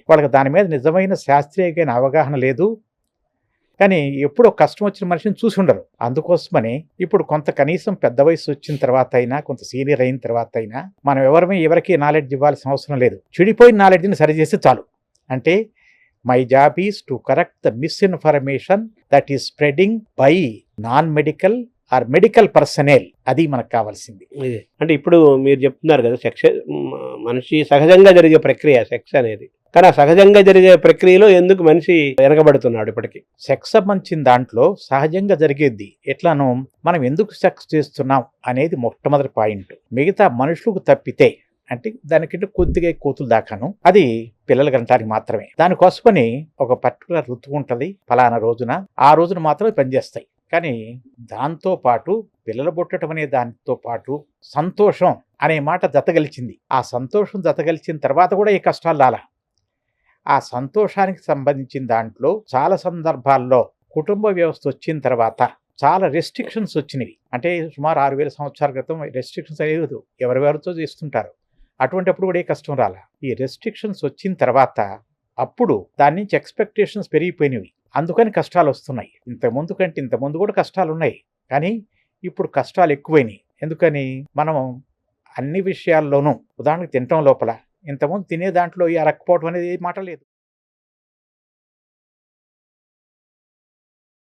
వాళ్ళకి దాని మీద నిజమైన శాస్త్రీయమైన అవగాహన లేదు. కానీ ఎప్పుడో కష్టం వచ్చిన మనిషిని చూసి ఉండరు. అందుకోసమని ఇప్పుడు కొంత కనీసం పెద్ద వయసు వచ్చిన తర్వాత అయినా, కొంత సీనియర్ అయిన తర్వాత అయినా మనం ఎవరికి నాలెడ్జ్ ఇవ్వాల్సిన అవసరం లేదు. చెడిపోయిన నాలెడ్జ్ని సరిచేస్తే చాలు. అంటే my job is to correct the misinformation that is spreading by non medical are medical personal. అది మనకు కావాల్సింది. అంటే ఇప్పుడు మీరు చెప్తున్నారు కదా, సెక్స్ మనిషి సహజంగా జరిగే ప్రక్రియ సెక్స్ అనేది. కానీ ఆ సహజంగా జరిగే ప్రక్రియలో ఎందుకు మనిషి వెనకబడుతున్నాడు ఇప్పటికీ? సెక్స్ సంబంధించిన దాంట్లో సహజంగా జరిగేది ఎట్లానో మనం ఎందుకు సెక్స్ చేస్తున్నాం అనేది మొట్టమొదటి పాయింట్. మిగతా మనుషులకు తప్పితే, అంటే దానికంటే కొద్దిగా కోతులు దాకాను అది పిల్లలు కనటానికి మాత్రమే. దానికోసమని ఒక పర్టికులర్ ఋతువు ఉంటుంది, ఫలానా రోజున ఆ రోజున మాత్రమే పనిచేస్తాయి. కానీ దాంతో పాటు పిల్లలు పుట్టడం అనే దానితో పాటు సంతోషం అనే మాట జతగలిచింది. ఆ సంతోషం జతగలిచిన తర్వాత కూడా ఈ కష్టాలు రాలా. ఆ సంతోషానికి సంబంధించిన దాంట్లో చాలా సందర్భాల్లో కుటుంబ వ్యవస్థ వచ్చిన తర్వాత చాలా రెస్ట్రిక్షన్స్ వచ్చినవి. అంటే సుమారు 6000 సంవత్సరాల క్రితం రెస్ట్రిక్షన్స్ అనేది ఎవరెవరితో చేస్తుంటారు. అటువంటిప్పుడు కూడా ఏ కష్టం రాలా. ఈ రెస్ట్రిక్షన్స్ వచ్చిన తర్వాత అప్పుడు దాని నుంచి ఎక్స్పెక్టేషన్స్ పెరిగిపోయినవి. అందుకని కష్టాలు వస్తున్నాయి. ఇంతకుముందు కూడా కష్టాలు ఉన్నాయి, కానీ ఇప్పుడు కష్టాలు ఎక్కువైనాయి. ఎందుకని? మనం అన్ని విషయాల్లోనూ, ఉదాహరణకు తినటం లోపల ఇంతకుముందు తినే దాంట్లో ఈ అరక్కపోవడం అనేది మాట లేదు.